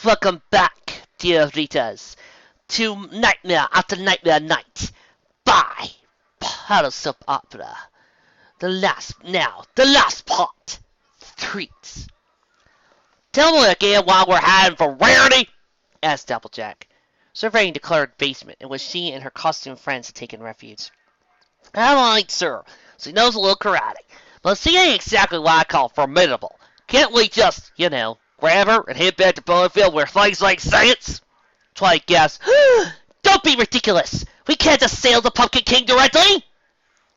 Welcome back, dear readers, to Nightmare After Nightmare Night by Saddelsoapopera. The last part. Treats. Tell me again why we're hiding for Rarity? Asked Applejack, surveying the cluttered basement in which she and her costumed friends had taken refuge. Alright, sir, she knows a little karate, but she ain't exactly what I call formidable. Can't we just, grab her and head back to Bowmanfield where things like science? Twilight gasped. Don't be ridiculous! We can't assail the Pumpkin King directly!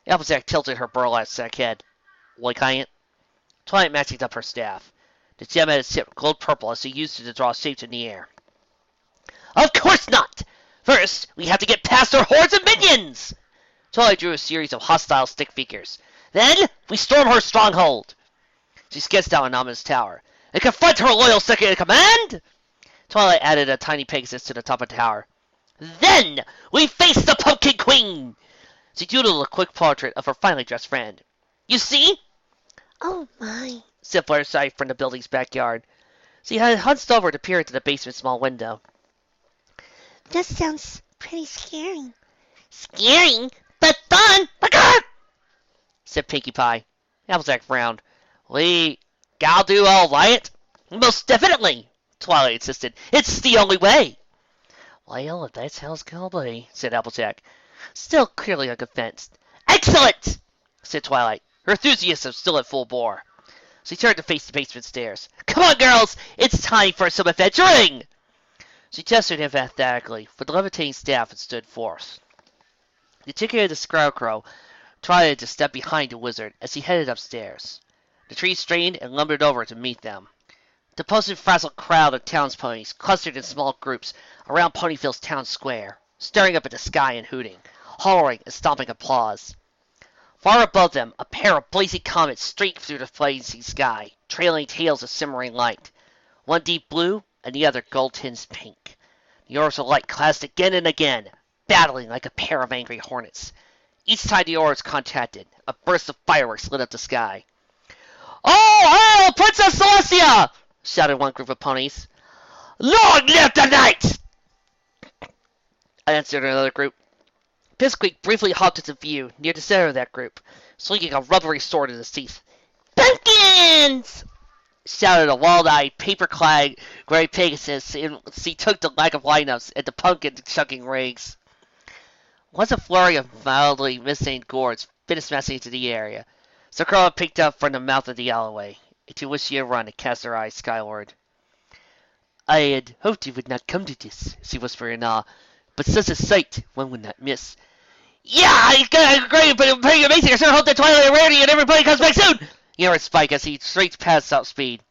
Applejack tilted her burlap-sack head. We can't? Twilight matched up her staff. The gem at its tip glowed purple as she used it to draw shapes in the air. Of course not! First, we have to get past her hordes of minions! Twilight drew a series of hostile stick figures. Then, we storm her stronghold. She sketched out an ominous tower. And confront her loyal second-in-command! Twilight added a tiny Pegasus to the top of the tower. Then, we face the Pumpkin Queen! She doodled a quick portrait of her finely dressed friend. You see? Oh, my, said Fluttershy from the building's backyard. She had hunched over to peer into the basement's small window. That sounds pretty scary. Scary, but fun! Said Pinkie Pie. Applejack frowned. We gotta do all right? Most definitely, Twilight insisted. It's the only way. Well, if that's how it's gonna be, said Applejack, still clearly unconvinced. Excellent, said Twilight, her enthusiasm still at full bore. She turned to face the basement stairs. Come on, girls! It's time for some adventuring! She gestured emphatically with the levitating staff and stood forth. The ticket of the Scarecrow tried to step behind the wizard as he headed upstairs. The trees strained and lumbered over to meet them. The puzzled-frazzled crowd of townsponys clustered in small groups around Ponyville's town square, staring up at the sky and hooting, hollering and stomping applause. Far above them, a pair of blazing comets streaked through the blazing sky, trailing tails of simmering light, one deep blue and the other gold-tinged pink. The orbs of light clashed again and again, battling like a pair of angry hornets. Each time the orbs contacted, a burst of fireworks lit up the sky. Oh, hail, Princess Celestia! Shouted one group of ponies. Long live the knight! Answered another group. Pipsqueak briefly hopped into view near the center of that group, swinging a rubbery sword in his teeth. Pumpkins! Shouted a wild-eyed, paper-clad gray Pegasus as he took the lack of lineups at the pumpkin-chucking rings. Once a flurry of mildly misnamed gourds finished smashing into the area, Sakura picked up from the mouth of the alleyway, into which she had run and cast her eyes skyward. I had hoped you would not come to this, she whispered in awe, but such a sight one would not miss. Yeah, it's great, but pretty amazing. I sure hope that Twilight and Rarity and everybody comes back soon! Yelled Spike as he straight past top speed.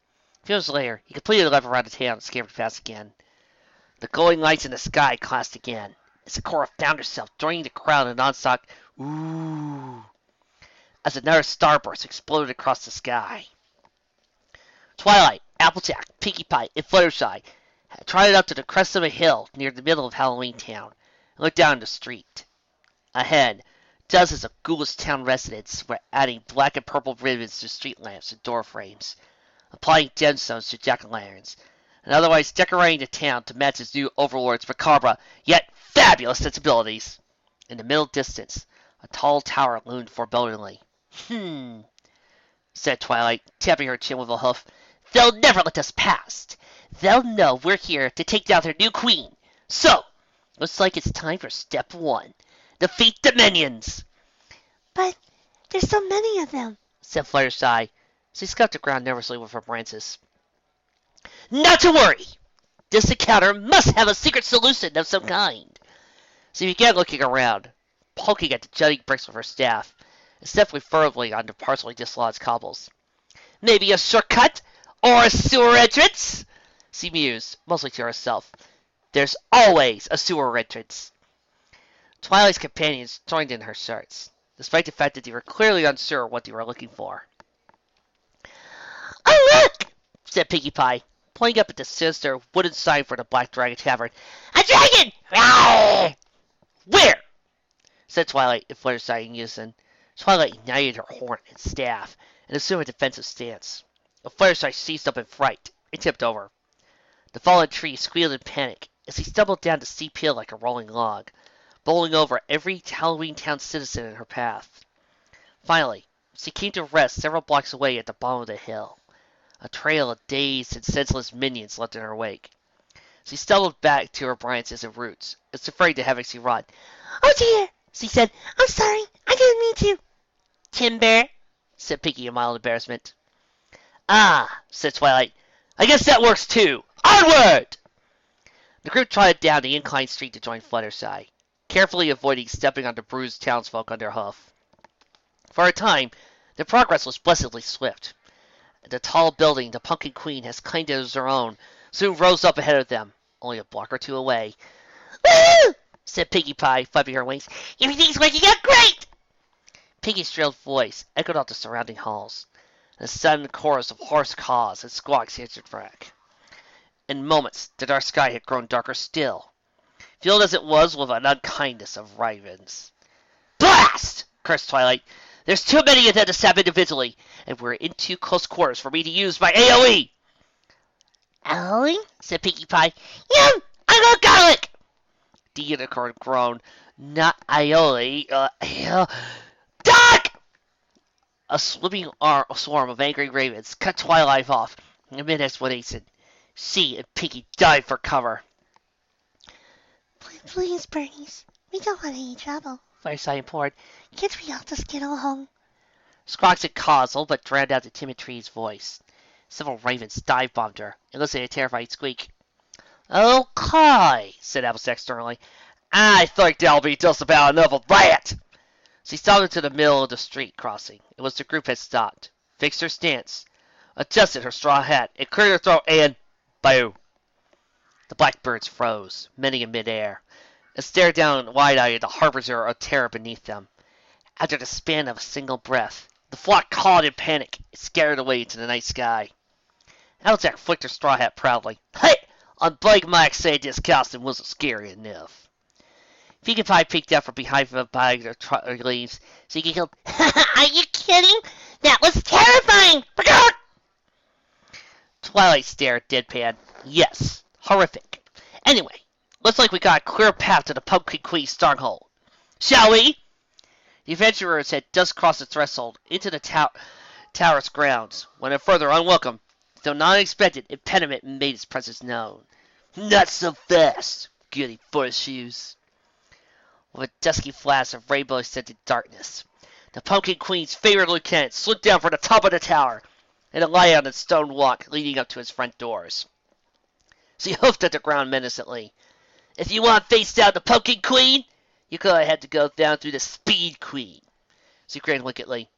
A few minutes later, he completed a lap around the town and scampered past again. The glowing lights in the sky clashed again, as Sakura found herself joining the crowd in non-stop ooh, as another starburst exploded across the sky. Twilight, Applejack, Pinkie Pie, and Fluttershy had trotted up to the crest of a hill near the middle of Halloween Town and looked down the street. Ahead, dozens of ghoulish town residents were adding black and purple ribbons to street lamps and door frames, applying gemstones to jack-o'-lanterns, and otherwise decorating the town to match its new overlord's macabre yet fabulous sensibilities. In the middle distance, a tall tower loomed forebodingly. Said Twilight, tapping her chin with a hoof. They'll never let us past. They'll know we're here to take down their new queen. So, looks like it's time for step one. Defeat the minions! But there's so many of them, said Fluttershy. She scuffed the ground nervously with her branches. Not to worry! This encounter must have a secret solution of some kind. She began looking around, poking at the jutting bricks with her staff, and stepping furtively onto partially dislodged cobbles. Maybe a shortcut? Or a sewer entrance? She mused, mostly to herself. There's always a sewer entrance. Twilight's companions joined in her search, despite the fact that they were clearly unsure what they were looking for. Oh, look! Said Pinkie Pie, pointing up at the sinister wooden sign for the Black Dragon Tavern. A dragon! Rawr! Where? Said Twilight and Fluttershy in unison. Twilight ignited her horn and staff and assumed a defensive stance. The Fluttershy seized up in fright and tipped over. The fallen tree squealed in panic as he stumbled down the steep hill like a rolling log, bowling over every Halloween Town citizen in her path. Finally, she came to rest several blocks away at the bottom of the hill, a trail of dazed and senseless minions left in her wake. She stumbled back to her branches and roots, as afraid to having she run. Oh dear, she said. I'm sorry. I didn't mean to. Timber, said Pinky in mild embarrassment. Ah, said Twilight. I guess that works too. Onward! The group trotted down the inclined street to join Fluttershy, carefully avoiding stepping on the bruised townsfolk on their hoof. For a time, their progress was blessedly swift. The tall building the Pumpkin Queen has claimed as her own soon rose up ahead of them, only a block or two away. Woohoo! Said Pinkie Pie, flapping her wings. Everything's working out great! Pinkie's shrilled voice echoed out the surrounding halls. A sudden chorus of hoarse caws and squawks answered back. In moments, the dark sky had grown darker still, filled as it was with an unkindness of ravens. Blast! Cursed Twilight. There's too many of them to stab individually, and we're in too close quarters for me to use my AoE! AoE? Said Pinkie Pie. Yum! I love garlic! The unicorn groaned. Not aioli, Duck! A swimming swarm of angry ravens cut Twilight off in mid-explanation. She and Pinkie dived for cover. Please, Bernice. We don't want any trouble. Fluttershy implored. Can't we all just get along? Squawks and caws all but drowned out the timid tree's voice. Several ravens dive-bombed her, eliciting a terrified squeak. Okay, said Applejack sternly. I think that'll be just about enough of that! She stopped into the middle of the street crossing, in which the group had stopped, fixed her stance, adjusted her straw hat, and cleared her throat, and boo! The blackbirds froze, many in midair, and stared down wide-eyed at the harbinger of terror beneath them. After the span of a single breath, the flock cawed in panic and scattered away into the night sky. Applejack flicked her straw hat proudly. Hey! On Blake Mike said this costume wasn't scary enough. Pinkie Pie peeked out from behind the bag of leaves. She giggled. Are you kidding? That was terrifying! Twilight stared deadpan. Yes, horrific. Anyway, looks like we got a clear path to the Pumpkin Queen's stronghold. Shall we? The adventurers had just crossed the threshold into the tower's grounds when a further unwelcome, though not unexpected, impediment made its presence known. Not so fast, goody horseshoes. With a dusky flash of rainbow-scented darkness, the Pumpkin Queen's favorite lieutenant slid down from the top of the tower and alighted on the stone walk leading up to his front doors. She hoofed at the ground menacingly. If you want to face down the Pumpkin Queen, you're going to have to go down through the Speed Queen. She grinned wickedly.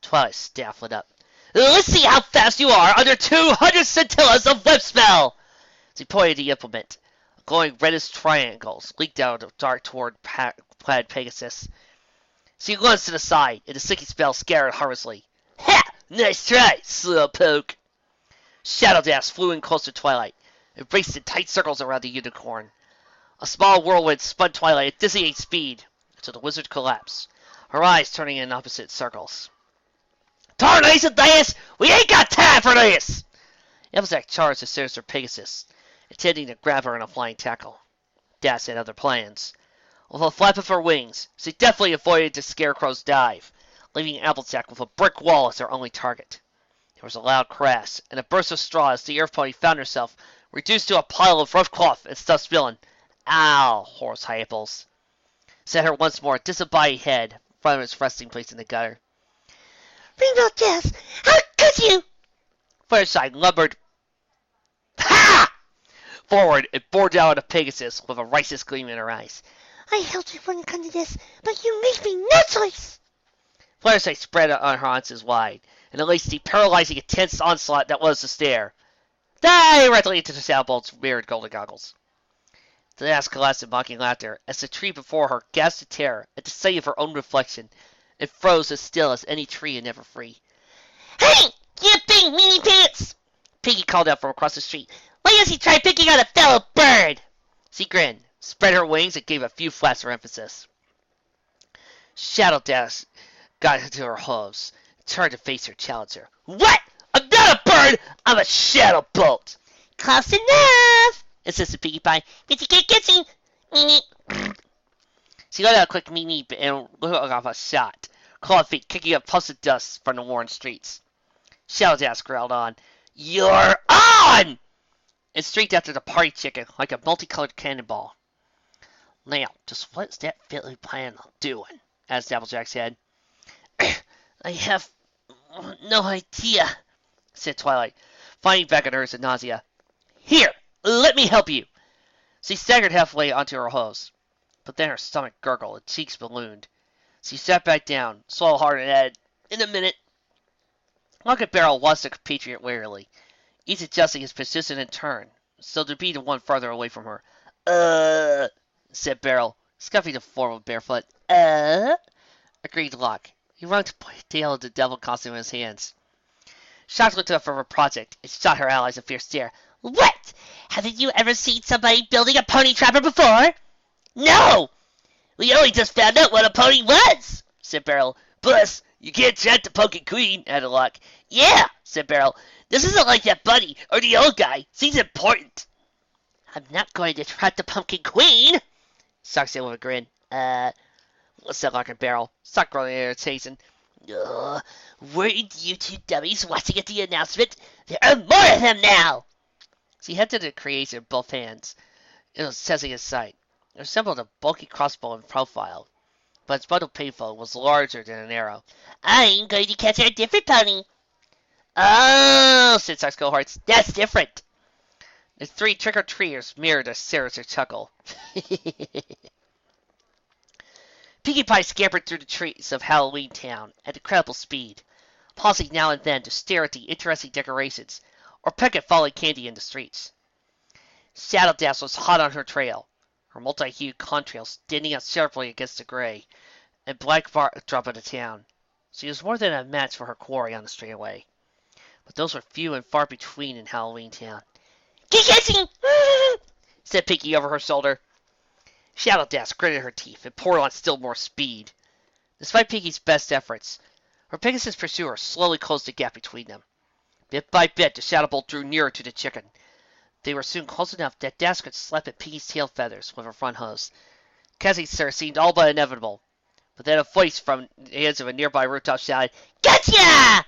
Twilight's staff lit up. Let's see how fast you are under 200 scintillas of web spell! She pointed the implement. Glowing reddish triangles leaked out of the dark toward plaid Pegasus. She lunged to the side, and the sinking spell scattered harmlessly. Ha! Nice try, slowpoke! Shadow Dash flew in close to Twilight, and raced in tight circles around the unicorn. A small whirlwind spun Twilight at dizzying speed until the wizard collapsed, her eyes turning in opposite circles. Tarnation Dash! We ain't got time for this! Applejack charged the sinister Pegasus, intending to grab her in a flying tackle. Dash had other plans. With a flap of her wings, she deftly avoided the Scarecrow's dive, leaving Applejack with a brick wall as her only target. There was a loud crash, and a burst of straw as the Earth Pony found herself reduced to a pile of rough cloth and stuffed villain. Ow, horse apples! Set her once more disembodied head from its resting place in the gutter. Rainbow Dash, how could you? Fluttershy lumbered ha! forward and bore down on the Pegasus with a righteous gleam in her eyes. I held you wouldn't come to this, but you made me no choice. Fluttershy spread on her haunches wide, and unleashed the paralyzing intense onslaught that was the stare. Directly into the Soundbolt's mirrored golden goggles. The Dash collapsed in mocking laughter as the tree before her gasped in terror at the sight of her own reflection, and froze as still as any tree and never free. Hey, you big meanie pants! Pinkie called out from across the street. Why does he try picking on a fellow bird? She grinned, spread her wings, and gave a few flaps for emphasis. Shadow Dash got into her hooves and turned to face her challenger. What? I'm not a bird! I'm a shadow bolt! Close enough, insisted Pinkie Pie. Kitsy. She let out a quick meep and looked off a shot. Clawed feet kicking up puffs of dust from the worn streets. Shallowdash growled on. You're on! And streaked after the party chicken like a multicolored cannonball. Now, just what's that fiddly plan doing? Asked Applejack's head. I have no idea, said Twilight, finding back at hers in nausea. Here, let me help you. She staggered halfway onto her hose, but then her stomach gurgled and cheeks ballooned. She sat back down, swallowed hard, and added, in a minute. Rocket Barrel watched the compatriot warily, each adjusting his position in turn, so to be the one farther away from her. Said Barrel, scuffing the floor with barefoot. Agreed Locke. He wrung the tail of the devil costume in his hands. Shock looked up from her project and shot her allies a fierce stare. What? Haven't you ever seen somebody building a pony trapper before? No! We only just found out what a pony was, said Barrel. Plus, you can't chat the Pumpkin Queen, added Locke. Yeah, said Barrel. This isn't like that bunny or the old guy. She's important. I'm not going to trap the Pumpkin Queen, Sock said with a grin. Said Locke and Barrel. Sock growling irritation. Weren't you two dummies watching at the announcement? There are more of them now! She headed the creation with both hands. It was testing his sight. It resembled a bulky crossbow in profile, but its bundle payload was larger than an arrow. I'm going to catch a different pony. Oh, said Sock's cohorts. That's different. The three trick-or-treaters mirrored a sinister chuckle. Pinkie Pie scampered through the trees of Halloween Town at incredible speed, pausing now and then to stare at the interesting decorations or peck at falling candy in the streets. Shadowdash was hot on her trail, her multi-hued contrails standing out sharply against the gray and black backdrop of the town. She was more than a match for her quarry on the straightaway, but those were few and far between in Halloween Town. Kissing! Said Pinkie over her shoulder. Shadowdash gritted her teeth and poured on still more speed. Despite Pinkie's best efforts, her Pegasus pursuer slowly closed the gap between them. Bit by bit, the Shadow Bolt drew nearer to the chicken. They were soon close enough that Dash could slap at Pinkie's tail feathers with her front hose. Cassie's sir seemed all but inevitable, but then a voice from the hands of a nearby rooftop shouted, Gotcha!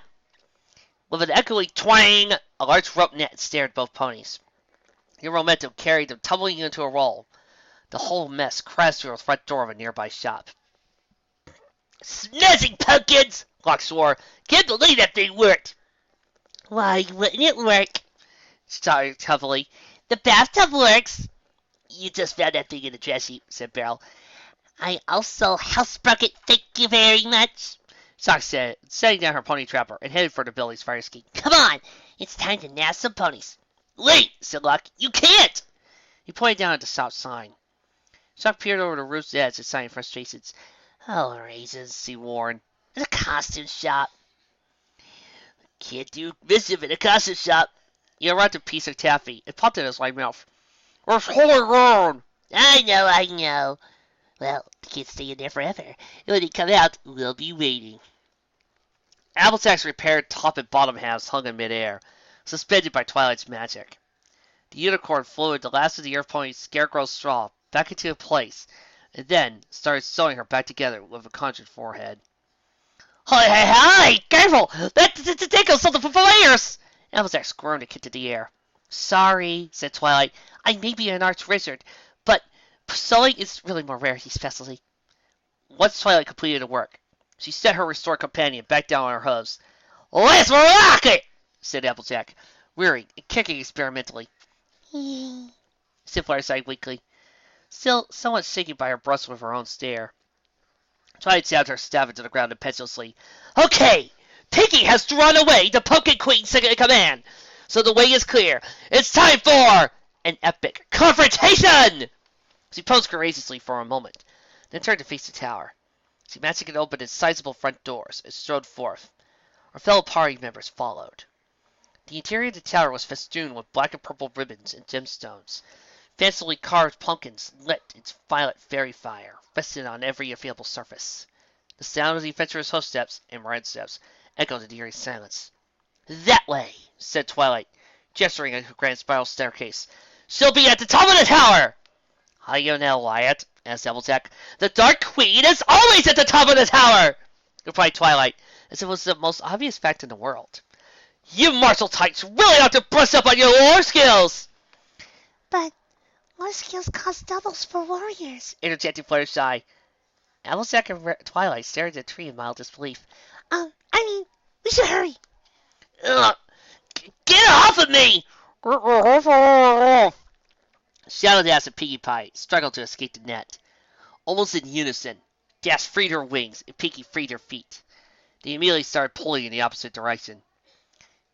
With an echoing twang, a large rope net stared both ponies. Your momentum carried them tumbling into a roll. The whole mess crashed through the front door of a nearby shop. Snoozing pumpkins! Locke swore. Can't believe that thing worked. Why wouldn't it work? Shouted heavily. The bathtub works. You just found that thing in the trash heap, said Barrel. I also housebroke it, thank you very much. Sock said, setting down her pony trapper and headed for the building's fire escape. Come on, it's time to nab some ponies. Wait, said Locke. You can't! He pointed down at the shop sign. Sock peered over the roof's edge and sighed in frustration. Oh, raisins, he warned. It's a costume shop. Can't do mischief in a costume shop. He unwrapped a piece of taffy and popped it in his wide mouth. It's holy ground! I know. Well, the kids stay in there forever. And when they come out, we'll be waiting. Applejack's repaired top and bottom halves hung in midair, suspended by Twilight's magic. The unicorn floated the last of the Earth Pony's scarecrow straw back into place, and then started sewing her back together with a conjured forehead. Hey! Careful! That tickles something for players! Applejack squirmed and kicked into the air. Sorry, said Twilight. I may be an arch wizard, but sewing is really more Rarity's specialty. Once Twilight completed the work, she set her restored companion back down on her hooves. Let's rock it! Said Applejack, rearing and kicking experimentally. Said Fireside weakly, still somewhat shaken by her breast with her own stare. Twilight stabbed her staff into the ground impetuously. Okay! Pinkie has to run away, the Pumpkin Queen second in command! So the way is clear. It's time for an epic confrontation! She posed courageously for a moment, then turned to face the tower. She magically opened its sizable front doors and strode forth. Her fellow party members followed. The interior of the tower was festooned with black and purple ribbons and gemstones. Fancifully carved pumpkins lit its violet fairy fire, rested on every available surface. The sound of the adventurous hoofsteps and ride steps echoed in the eerie silence. That way, said Twilight, gesturing at her grand spiral staircase. She'll be at the top of the tower! How do you know, Wyatt? Asked Applejack. The Dark Queen is always at the top of the tower! Replied Twilight, as if it was the most obvious fact in the world. You martial types really ought to brush up on your war skills! But war skills cost doubles for warriors, interjected Fluttershy. Applejack and Twilight stared at the tree in mild disbelief. We should hurry. Ugh! Get off of me! Shouted Dash and Pinkie Pie struggled to escape the net. Almost in unison, Dash freed her wings and Pinkie freed her feet. They immediately started pulling in the opposite direction.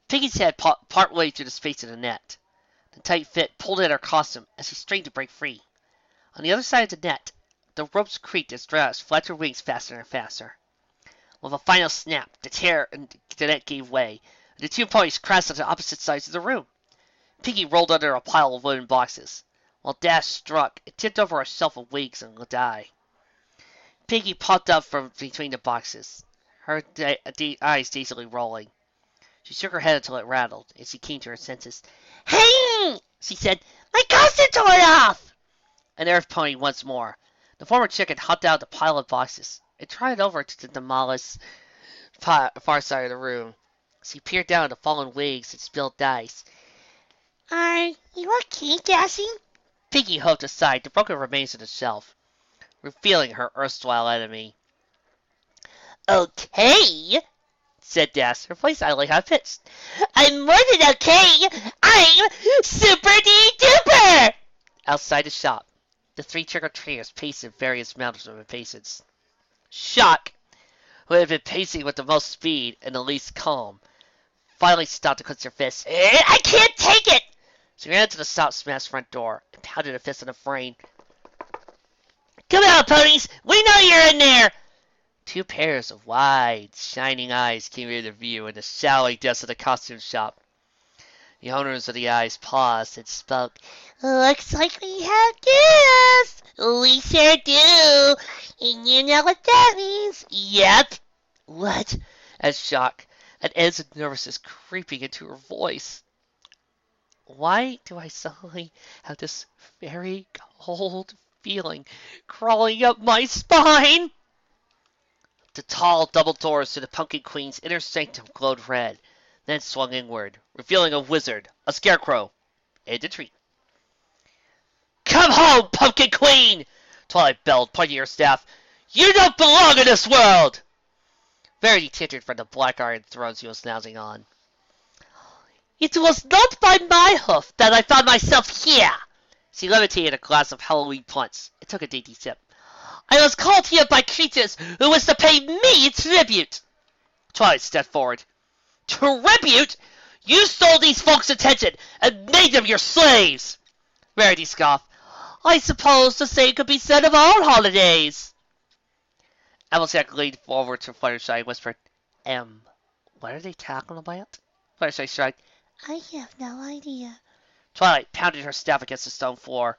Pinkie's head part way through the space of the net. The tight fit pulled at her costume as she strained to break free. On the other side of the net, the ropes creaked as Dash flapped her wings faster and faster. With a final snap, the tear in the net gave way, and the two ponies crashed onto opposite sides of the room. Pinkie rolled under a pile of wooden boxes, while Dash struck and tipped over a shelf of wigs and dye. Pinkie popped up from between the boxes, her eyes dazedly rolling. She shook her head until it rattled, and she came to her senses. Hey! She said, my costume tore off! An earth pony once more. The former chicken hopped out of the pile of boxes and trotted over to the demolished far side of the room. She peered down at the fallen wigs and spilled dice. Are you okay, Dashie? Pinkie hoved aside the broken remains of the shelf, revealing her erstwhile enemy. Okay, said Dash, her voice oddly high-pitched. I'm more than okay! I'm super-de-duper! Outside the shop, the three trick-or-treaters paced in various mountains of impatience. Shock, who had been pacing with the most speed and the least calm, finally stopped to clench her fists. I can't take it! She ran to the smashed front door and pounded a fist on the frame. Come out, ponies! We know you're in there! Two pairs of wide, shining eyes came into view in the shadowy depths of the costume shop. The owners of the eyes paused and spoke. Looks like we have gifts! We sure do! And you know what that means? Yep! What? As shock, an edge of nervousness creeping into her voice. Why do I suddenly have this very cold feeling crawling up my spine? The tall double doors to the Pumpkin Queen's inner sanctum glowed red, then swung inward, revealing a wizard, a scarecrow, and a tree. Come home, Pumpkin Queen! Twilight bellowed, pointing her staff. You don't belong in this world! Rarity tittered from the black iron throne she was lounging on. It was not by my hoof that I found myself here. She levitated a glass of Halloween punch and took a dainty sip. I was called here by creatures who wish to pay me tribute. Twilight stepped forward. Tribute? You stole these folks' attention and made them your slaves. Rarity scoffed. I suppose the same could be said of our holidays. Applejack leaned forward to Fluttershy and whispered, what are they talking about? Fluttershy shrugged. I have no idea. Twilight pounded her staff against the stone floor.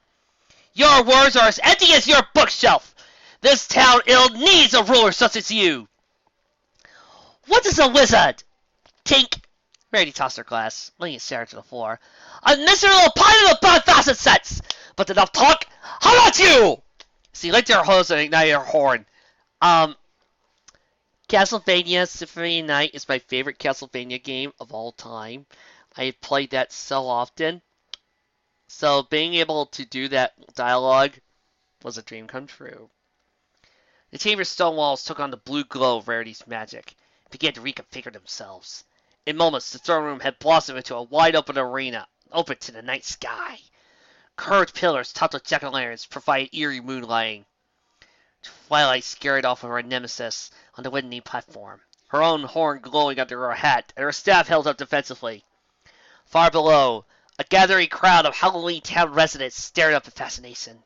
Your words are as empty as your bookshelf! This town ill needs a ruler such as you! What is a wizard? Tink! Rarity tossed her glass, laying it Sarah to the floor. A miserable pile of bad sets! But enough talk! How about you? She licked her hose and ignited her horn. Castlevania Symphony Night is my favorite Castlevania game of all time. I played that so often. So being able to do that dialogue was a dream come true. The chamber's stone walls took on the blue glow of Rarity's magic and began to reconfigure themselves. In moments, the throne room had blossomed into a wide-open arena, open to the night sky. Curved pillars topped with jack-o'-lanterns provided eerie moonlighting. Twilight scurried off of her nemesis on the wooden platform, her own horn glowing under her hat and her staff held up defensively. Far below, a gathering crowd of Halloween Town residents stared up in fascination.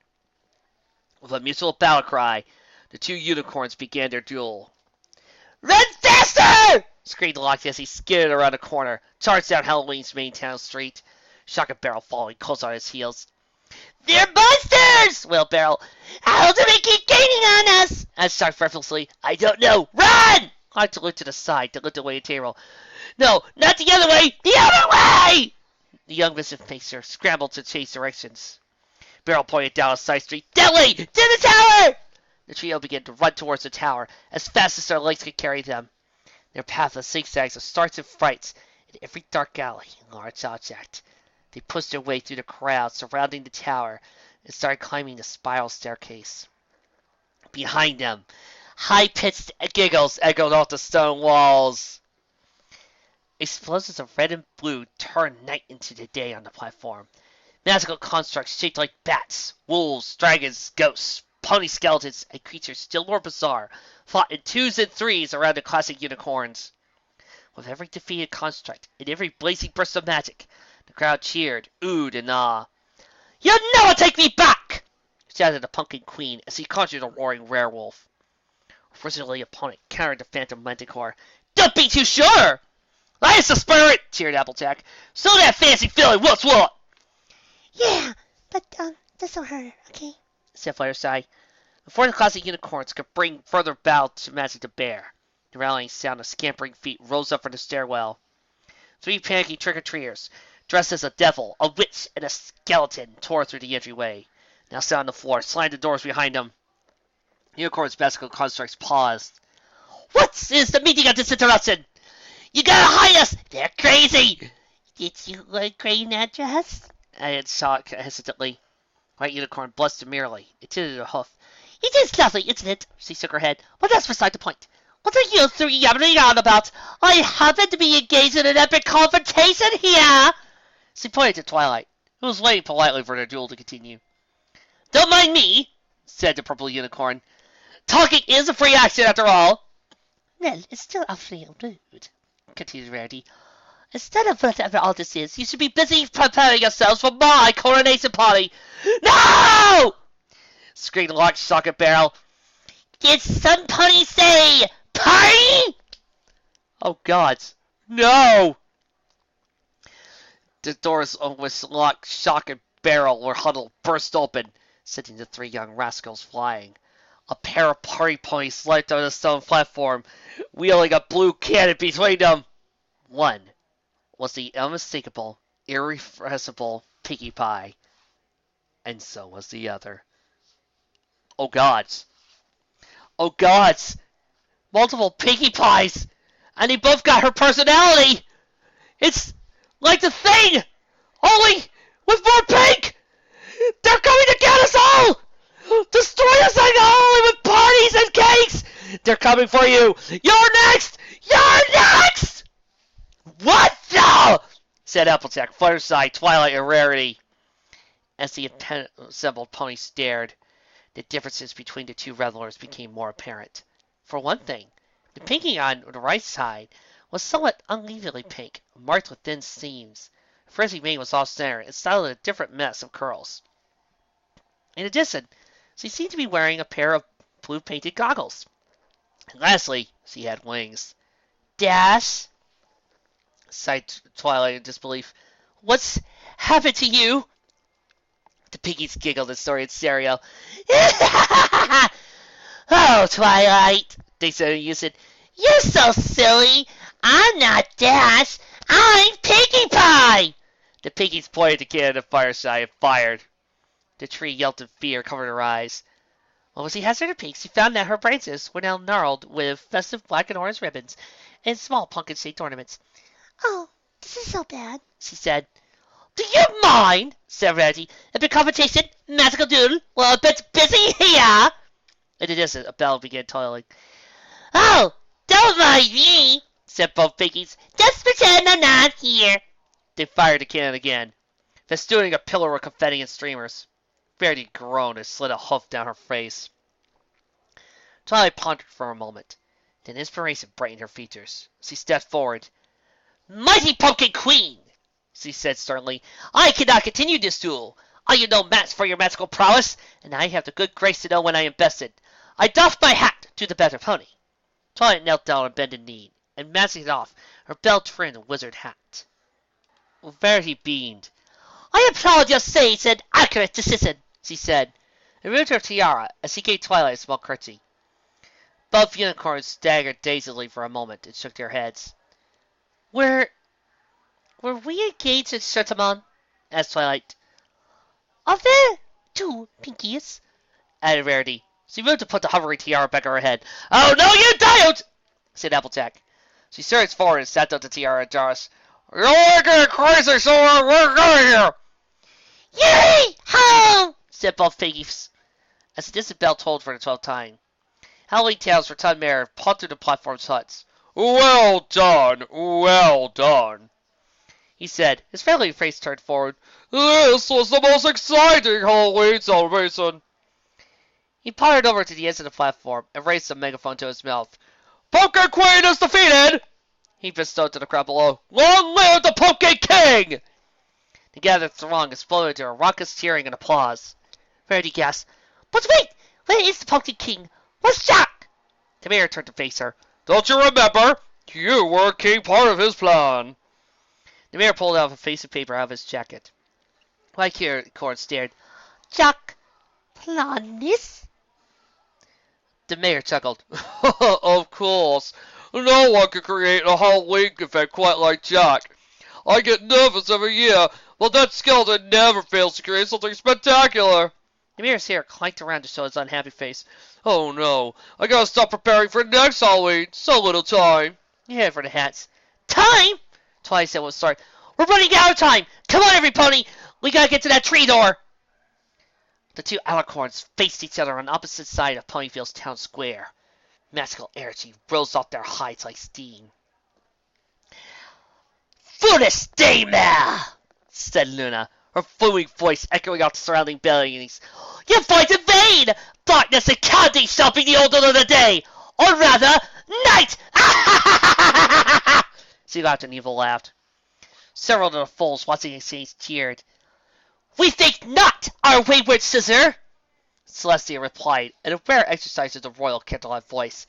With a mutual battle cry, the two unicorns began their duel. Run faster! Screamed Locke as he skidded around a corner, charged down Halloween's main town street, Shotgun Barrel following close on his heels. They're monsters! wailed Barrel. How do they keep gaining on us? Asked Shark breathlessly. I don't know. Run! Locke looked to the side to lift away a table. No, not the other way! The other way! The young Vision Facer scrambled to chase directions. Beryl pointed down a side street. That way! To the tower! The trio began to run towards the tower as fast as their legs could carry them. Their path of zigzags of starts and frights in every dark alley and large object. They pushed their way through the crowd surrounding the tower and started climbing the spiral staircase. Behind them, high-pitched giggles echoed off the stone walls. Explosions of red and blue turned night into the day on the platform. Magical constructs shaped like bats, wolves, dragons, ghosts, pony skeletons, and creatures still more bizarre fought in twos and threes around the classic unicorns. With every defeated construct and every blazing burst of magic, the crowd cheered, oohed, and ah. "You never take me back!" shouted the Pumpkin Queen as he conjured a roaring werewolf. Her originally opponent countered the Phantom Manticore. "Don't be too sure!" "That's the spirit!" cheered Applejack. "So that fancy feeling, what's what?" Yeah, but, this don't hurt, okay? said Fireside. Before the classic unicorns could bring further battle to magic to bear, the rallying sound of scampering feet rose up from the stairwell. 3 panicky trick-or-treaters, dressed as a devil, a witch, and a skeleton, tore through the entryway. Now sat on the floor, slammed the doors behind them. The unicorn's magical constructs paused. "What is the meaning of this interruption? You gotta hide us! They're crazy!" Did you look great in that dress? added Shock hesitantly. White Unicorn blushed demurely. It tittered a hoof. It is lovely, isn't it? She shook her head. But that's beside the point. What are you three yabbering on about? I happen to be engaged in an epic confrontation here. She pointed to Twilight, who was waiting politely for their duel to continue. "Don't mind me," said the Purple Unicorn. "Talking is a free action after all." "Well, it's still awfully rude," continued Rarity. "Instead of whatever all this is, "You should be busy preparing yourselves for my coronation party." "No!" screamed Lock, Shock, and Barrel. "Did somebody say party?" "Oh, gods, no!" The doors on which Lock, Shock, and Barrel were huddled burst open, sending the 3 young rascals flying. A pair of party ponies leapt on the stone platform, wielding a blue cannon between them. One was the unmistakable, irrepressible Pinkie Pie, and so was the other. Oh gods! Oh gods! Multiple Pinkie Pies! And they both got her personality! It's like the Thing! Only with more pink! They're coming to get us all! Destroy us like only with parties and cakes! They're coming for you! You're next! You're next! "What the?" said Applejack, Fireside, Twilight, and Rarity. As the assembled ponies stared, the differences between the 2 revelers became more apparent. For one thing, the pinking on the right side was somewhat unevenly pink, marked with thin seams. Her frizzy mane was off-center and styled in a different mess of curls. In addition, she seemed to be wearing a pair of blue-painted goggles. And lastly, she had wings. "Dash," sighed Twilight in disbelief. "What's happened to you?" The piggies giggled and started in stereo. "Oh, Twilight," they said in unison. "You're so silly. I'm not Dash. I'm Pinkie Pie." The piggies pointed the cannon at Fireside and fired. The tree yelped in fear, covered her eyes. When she hazarded her peak, she found that her branches were now gnarled with festive black and orange ribbons and small pumpkin-shaped ornaments. "Oh, this is so bad," she said. "Do you mind?" said Rarity. "Epic competition, magical duel, well, a bit busy here." In the distance, a bell began tolling. "Oh, don't mind me," said both piggies. "Just pretend I'm not here." They fired the cannon again, festooning a pillar of confetti and streamers. Rarity groaned and slid a hoof down her face. Twilight pondered for a moment. Then inspiration brightened her features. She stepped forward. "Mighty Pumpkin Queen!" she said sternly. "I cannot continue this duel. I am no match for your magical prowess, and I have the good grace to know when I am bested. I doff my hat to the better pony." Twilight knelt down on bended knee, and masking off her bell-trimmed wizard hat. Rarity beamed. "I applaud your sage and accurate decision," she said, and removed her tiara as she gave Twilight a small curtsy. Both unicorns staggered dazedly for a moment and shook their heads. Where Were we engaged in Shuntamon? Asked Twilight. Are there two Pinkies? Added Rarity. She moved to put the hovering tiara back on her head. Oh, no, you don't! Said Applejack. She surged forward and sat down the tiara and Josh. You're getting crazy, so we're going here! Yay! Home! Said both Pinkies. As the distant bell tolled for the 12th time. Howling tales for Ton Mare pumped through the platform's huts. Well done, he said, his friendly face turned forward. This was the most exciting Halloween celebration. He pottered over to the edge of the platform and raised the megaphone to his mouth. Pumpkin Queen is defeated! He bestowed to the crowd below. Long live the Pumpkin King! The gathered throng exploded into a raucous cheering and applause. Rarity gasped. But wait! Where is the Pumpkin King? Where's Jack? The mayor turned to face her. Don't you remember? You were a key part of his plan. The mayor pulled out a face of paper out of his jacket. White Cord stared. Jack, plan this? The mayor chuckled. Of course. No one can create a Halloween effect quite like Jack. I get nervous every year, but that skeleton never fails to create something spectacular. The mayor's hair clanked around to show his unhappy face. Oh no, I gotta stop preparing for next Halloween. So little time. He headed for the hats. Time? Twilight said with a start. We're running out of time. Come on, every pony. We gotta get to that tree door. The two alicorns faced each other on opposite sides of Ponyville's town square. Magical energy rose off their hides like steam. Foolish daymare, said Luna, her booming voice echoing out the surrounding buildings. Your fight in vain! Darkness and candy shall be the order of the day! Or rather, night! She laughed and Evil laughed. Several of the fools watching the scenes cheered. We think not, our wayward scissor! Celestia replied, in a rare exercise of the royal candlelight voice.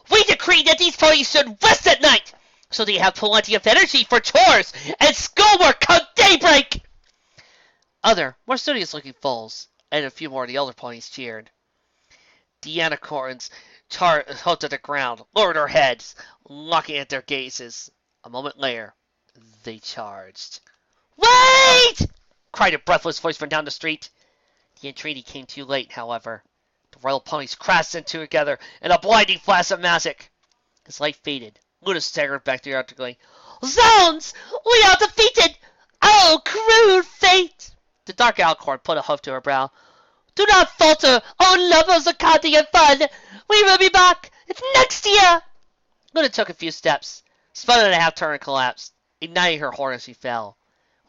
We decree that these ponies should rest at night, so they have plenty of energy for chores and schoolwork come daybreak! Other, more studious-looking foals, and a few more of the elder ponies cheered. The unicorns held to the ground, lowered their heads, locking at their gazes. A moment later, they charged. Wait! Cried a breathless voice from down the street. The entreaty came too late, however. The royal ponies crashed into together in a blinding flash of magic. As light faded, Luna staggered back theatrically. Zounds! We are defeated! Oh, cruel fate! The dark alicorn put a hoof to her brow. Do not falter, oh lovers of candy and fun! We will be back! It's next year! Luna took a few steps, spun in a half-turn and collapsed, igniting her horn as she fell.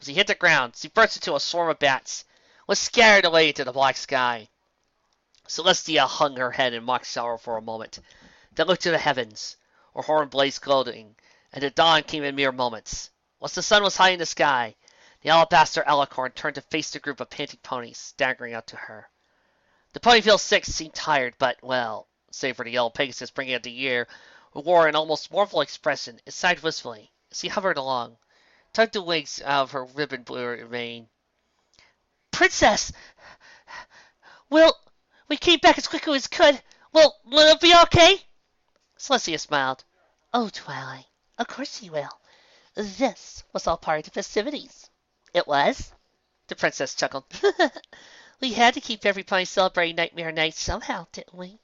As she hit the ground, she burst into a swarm of bats, was scattered away into the black sky. Celestia hung her head in mock sorrow for a moment, then looked to the heavens. Her horn blazed gloating, and the dawn came in mere moments. Once the sun was high in the sky, the alabaster alicorn turned to face the group of panting ponies staggering out to her. The Ponyville Six seemed tired, but, well, save for the yellow Pegasus bringing out the year, who wore an almost mournful expression, and sighed wistfully as she hovered along, tugged the wings out of her ribbon blue mane. Princess! We came back as quickly as could. Will it be okay? Celestia smiled. Oh, Twilight, of course you will. This was all part of the festivities. It was? The princess chuckled. We had to keep every pony celebrating Nightmare Night somehow, didn't we?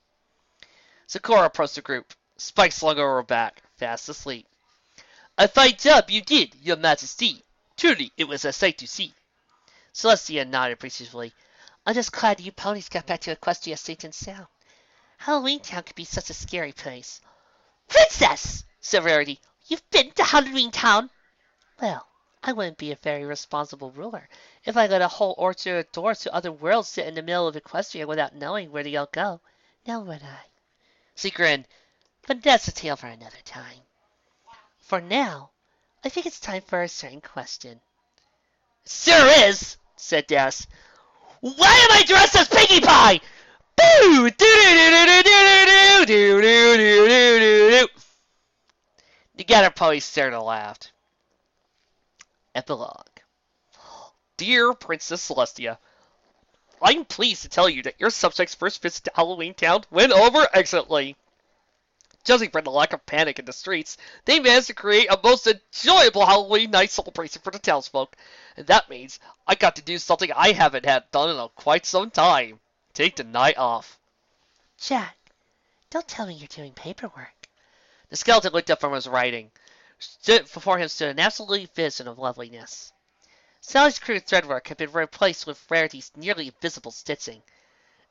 Sakura approached the group, Spike slung over her back, fast asleep. A fine job you did, your majesty. Truly, it was a sight to see. Celestia nodded appreciatively. I'm just glad you ponies got back to Equestria safe and sound. Halloween Town could be such a scary place. Princess! Said Rarity. You've been to Halloween Town? Well, I wouldn't be a very responsible ruler if I let a whole orchard of doors to other worlds sit in the middle of Equestria without knowing where they all go. Now would I? She grinned. But that's a tale for another time. For now, I think it's time for a certain question. Sure is, said Das. Why am I dressed as Pinkie Pie? Boo! Do-do-do-do-do-do-do-do-do-do-do. The gathered ponies stared and laughed. Epilogue. Dear Princess Celestia, I'm pleased to tell you that your subject's first visit to Halloween Town went over excellently. Judging from the lack of panic in the streets, they managed to create a most enjoyable Halloween night celebration for the townsfolk. And that means I got to do something I haven't had done in quite some time. Take the night off. Jack, don't tell me you're doing paperwork. The skeleton looked up from his writing. Before him stood an absolute vision of loveliness. Sally's crude threadwork had been replaced with Rarity's nearly invisible stitching.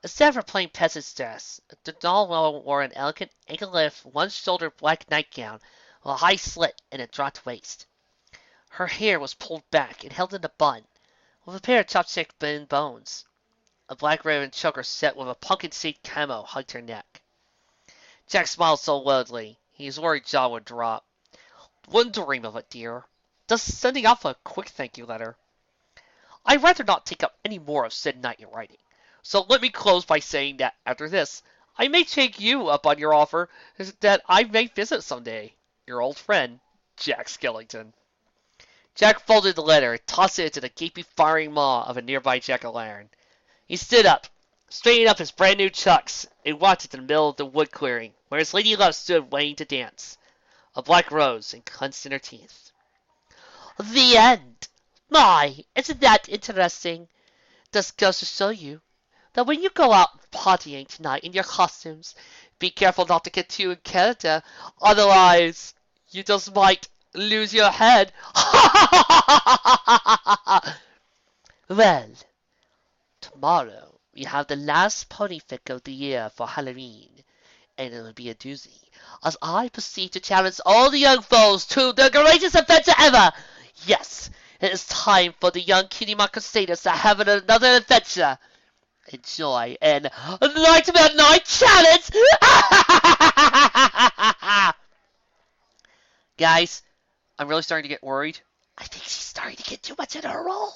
Instead of her plain peasant's dress, the doll wore an elegant, ankle-length, one-shouldered black nightgown with a high slit and a dropped waist. Her hair was pulled back and held in a bun, with a pair of chopstick bones. A black ribbon choker set with a pumpkin seed camo hugged her neck. Jack smiled so loudly, his worried jaw would drop. Wouldn't dream of it, dear. Just sending off a quick thank you letter. I'd rather not take up any more of said night in writing. So let me close by saying that after this, I may take you up on your offer that I may visit someday. Your old friend, Jack Skellington. Jack folded the letter and tossed it into the gaping firing maw of a nearby jack-o'-lantern. He stood up, straightened up his brand new chucks, and walked into the middle of the wood clearing, where his lady love stood waiting to dance, a black rose clenched in her teeth. The end! My, isn't that interesting? This goes to show you that when you go out partying tonight in your costumes, be careful not to get too in character, otherwise you just might lose your head. Well, tomorrow we have the last pony fic of the year for Halloween, and it'll be a doozy, as I proceed to challenge all the young foes to the greatest adventure ever. Yes, it is time for the young Kitty Mock Crusaders to have another adventure. Enjoy and Nightmare Night Challenge! Guys, I'm really starting to get worried. I think she's starting to get too much in her role.